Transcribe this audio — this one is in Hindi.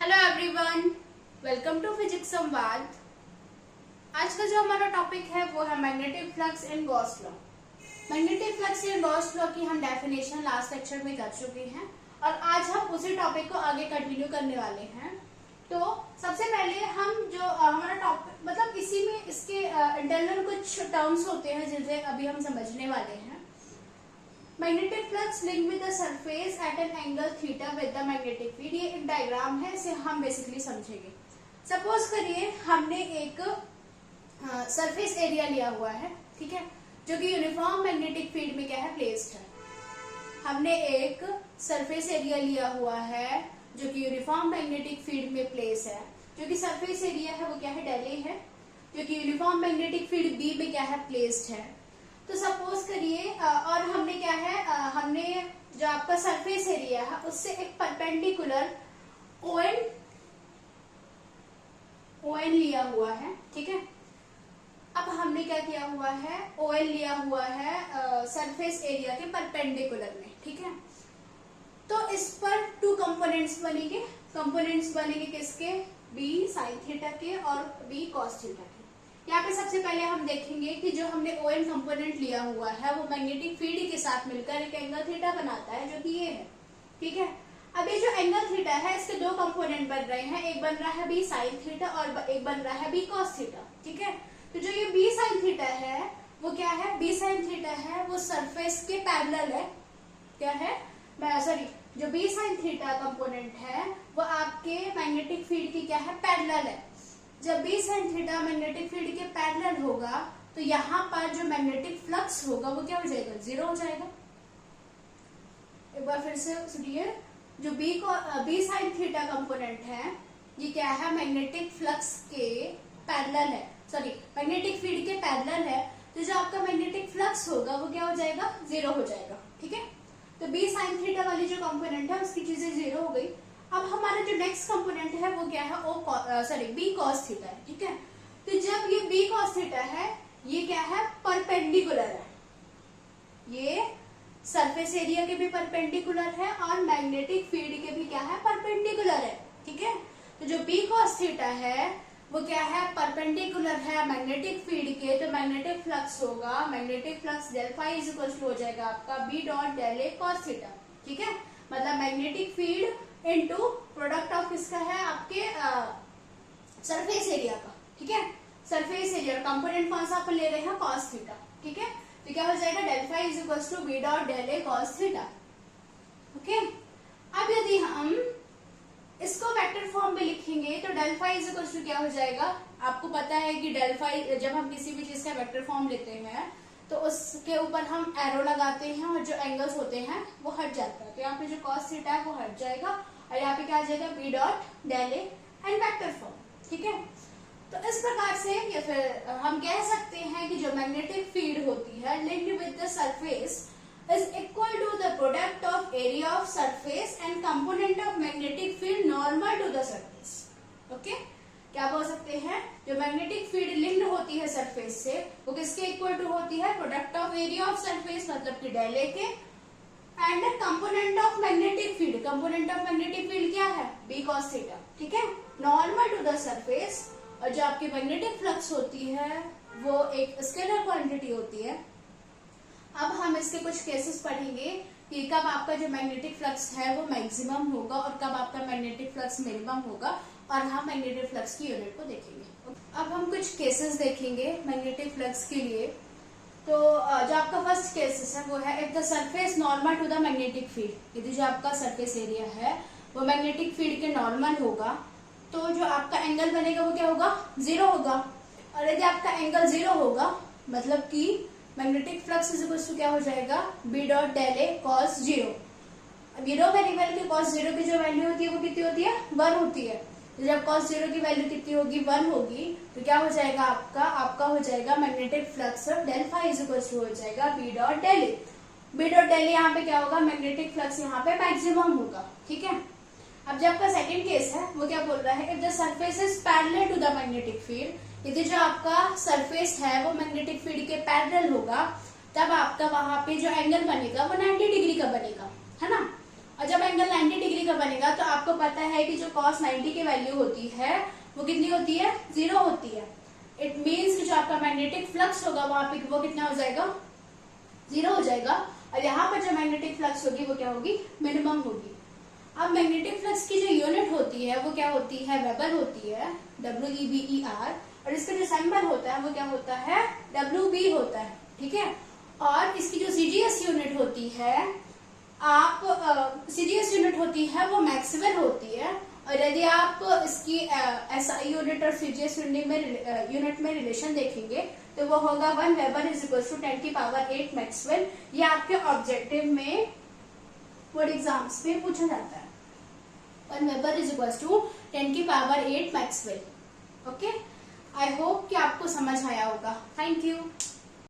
Hello everyone, welcome to physics Samvad. आज का जो हमारा टॉपिक है वो है magnetic flux in Gauss law. Magnetic flux in Gauss law की हम डेफिनेशन लास्ट लेक्चर में कर चुके हैं और आज हम उसी टॉपिक को आगे कंटिन्यू करने वाले हैं। तो सबसे पहले हम जो हमारा टॉपिक मतलब इसी में इसके इंटरनल कुछ टर्म्स होते हैं जिसे अभी हम समझने वाले हैं। Magnetic flux link with the surface at an angle theta with the magnetic field. ये एक डायग्राम है, इसे हम बेसिकली समझेंगे। सपोज करिए हमने एक सरफेस एरिया लिया हुआ है, ठीक है, जो कि यूनिफॉर्म मैग्नेटिक फील्ड में क्या है, प्लेस्ड है। हमने एक सरफेस एरिया लिया हुआ है जो कि यूनिफॉर्म मैग्नेटिक फील्ड में प्लेस है। जो कि सरफेस एरिया है वो क्या है, डेल ए है, जो कि यूनिफॉर्म मैग्नेटिक फील्ड बी में क्या है, प्लेस्ड है। तो सपोज करिए और हमने क्या है, हमने जो आपका सरफेस एरिया है उससे एक परपेंडिकुलर ON लिया हुआ है, ठीक है। अब हमने क्या किया हुआ है, ON लिया हुआ है सरफेस एरिया के परपेंडिकुलर में, ठीक है। तो इस पर टू कंपोनेंट्स बनेंगे। कंपोनेंट्स बनेंगे किसके, बी साइन थीटा के और बी कॉस थीटा के। यहाँ पे सबसे पहले हम देखेंगे कि जो हमने ON कंपोनेंट लिया हुआ है वो मैग्नेटिक फील्ड के साथ मिलकर एक एंगल थीटा बनाता है, जो कि ये है, ठीक है। अब ये जो एंगल थीटा है इसके दो कंपोनेंट बन रहे हैं, एक बन रहा है बी साइन थीटा और एक बन रहा है बी कॉस थीटा, ठीक है। तो जो ये बी साइन थीटा है वो क्या है, बी साइन थीटा है वो सरफेस के पैरेलल है, क्या है, सॉरी, जो बी साइन थीटा कंपोनेंट है वो आपके मैग्नेटिक फील्ड की क्या है, पैरेलल है। जब B sine theta magnetic field के पैरेलल होगा तो यहाँ पर जो मैग्नेटिक फ्लक्स होगा वो क्या हो जाएगा, जीरो हो जाएगा। एक बार फिर से सुनिए, जो बी साइन थीटा कंपोनेंट है ये क्या है, मैग्नेटिक फ्लक्स के पैरेलल है, सॉरी मैग्नेटिक फील्ड के पैरेलल है। तो जो आपका मैग्नेटिक फ्लक्स होगा वो क्या हो जाएगा, जीरो हो जाएगा, ठीक है। तो बी साइन थीटा वाली जो कंपोनेंट है उसकी चीजें जीरो हो गई। अब हमारा जो नेक्स्ट कंपोनेंट है वो क्या है, बी कॉस थीटा है, ठीक है। तो जब ये बी कॉस थीटा है ये क्या है, परपेंडिकुलर है, ये सरफेस एरिया के भी परपेंडिकुलर है और मैग्नेटिक फील्ड के भी क्या है, परपेंडिकुलर है, ठीक है। तो जो बी कॉस थीटा है वो क्या है, परपेंडिकुलर है मैग्नेटिक फील्ड के, तो मैग्नेटिक फ्लक्स होगा, magnetic flux del phi is equal to हो जाएगा आपका B dot del A cos theta, ठीक है। मतलब magnetic field into product of किसका है, आपके सरफेस एरिया का, ठीक है। सरफेस एरिया कंपोनेंट कौन सा अपन ले रहे हैं, कॉस थीटा, ठीक है। तो क्या हो जाएगा, del phi is equal to B dot del A cos theta, okay. अब यदि हम इसको वेक्टर फॉर्म में लिखेंगे तो del phi is equal to क्या हो जाएगा, आपको पता है कि डेल फाई जब हम किसी भी चीज का वेक्टर फॉर्म लेते हैं तो उसके ऊपर हम एरो लगाते हैं और जो एंगल्स होते हैं वो हट जाता है। तो यहाँ पे जो कॉस थीटा है वो हट जाएगा और यहाँ पे क्या आ जाएगा, B dot del A and vector form, ठीक है। तो इस प्रकार से या फिर हम कह सकते हैं कि जो मैग्नेटिक फील्ड होती है linked with the surface is equal to the product of area of surface and component of magnetic field normal to the surface, okay? क्या बोल सकते हैं, जो मैग्नेटिक फील्ड लिंक्ड होती है सरफेस से वो किसके इक्वल टू होती है, product of area of surface मतलब कि डेल ए के and component of magnetic field, component of magnetic field क्या है, बी कॉस थीटा, ठीक है, नॉर्मल टू द सरफेस। और जो आपकी मैग्नेटिक फ्लक्स होती है वो एक स्केलर क्वांटिटी होती है। अब हम इसके कुछ केसेस पढ़ेंगे कि कब आपका जो मैग्नेटिक फ्लक्स है वो मैक्सिमम होगा और कब आपका मैग्नेटिक फ्लक्स मिनिमम होगा, और हम मैग्नेटिक फ्लक्स की यूनिट को देखेंगे। अब हम कुछ केसेस देखेंगे मैग्नेटिक फ्लक्स के लिए। तो जो आपका फर्स्ट केसेस है वो है if the surface normal to the magnetic field. यदि जो आपका सरफेस एरिया है वो मैग्नेटिक फील्ड के नॉर्मल होगा तो जो आपका एंगल बनेगा वो क्या होगा, जीरो होगा। और यदि आपका एंगल जीरो होगा मतलब कि magnetic flux is equal to क्या हो जाएगा, B dot del A cos zero. अब ये रो वेरिएबल की कॉस जीरो की जो वैल्यू होती है वो कितनी होती है, 1 होती है। तो जब कॉस जीरो की वैल्यू कितनी होगी, 1 होगी, तो क्या हो जाएगा आपका हो जाएगा magnetic flux del phi is equal to हो जाएगा B dot del A. B dot del A यहाँ पे क्या होगा, मैग्नेटिक फ्लक्स यहाँ पे मैक्सिमम होगा, ठीक है। अब जब का सेकंड केस है वो क्या बोल रहा है, if the surface is parallel to the magnetic field. यदि जो आपका सरफेस है वो मैग्नेटिक फील्ड के पैरेलल होगा तब आपका वहां पे जो एंगल बनेगा वो 90 डिग्री का बनेगा, है ना। और जब एंगल 90 डिग्री 90 का बनेगा तो आपको पता है कि जो cos 90 की वैल्यू होती है वो कितनी होती है, 0 होती है। इट मीन्स कि जो आपका मैग्नेटिक फ्लक्स होगा वहां पे वो कितना हो जाएगा, 0 हो जाएगा। और यहाँ पर जो मैग्नेटिक फ्लक्स होगी वो क्या होगी, मिनिमम होगी। अब मैग्नेटिक फ्लक्स की जो यूनिट होती है वो क्या होती है, वेबर होती है, WEBER। और इसका जो सिंबल होता है वो क्या होता है, WB होता है, ठीक है। और इसकी जो सीजीएस यूनिट होती है, सीजीएस यूनिट होती है वो मैक्सवेल होती है। और यदि आप इसकी एसआई यूनिट और सीजीएस यूनिट में रिलेशन देखेंगे तो वो होगा 1 वेबर इज इक्वल टू 10 की पावर 8 मैक्सवेल। ये आपके ऑब्जेक्टिव में बोर्ड एग्जाम्स में पूछा जाता है। 1 वेबर इज इक्वल टू 10 की power 8 Maxwell. Okay, I hope कि आपको समझ आया होगा। Thank you.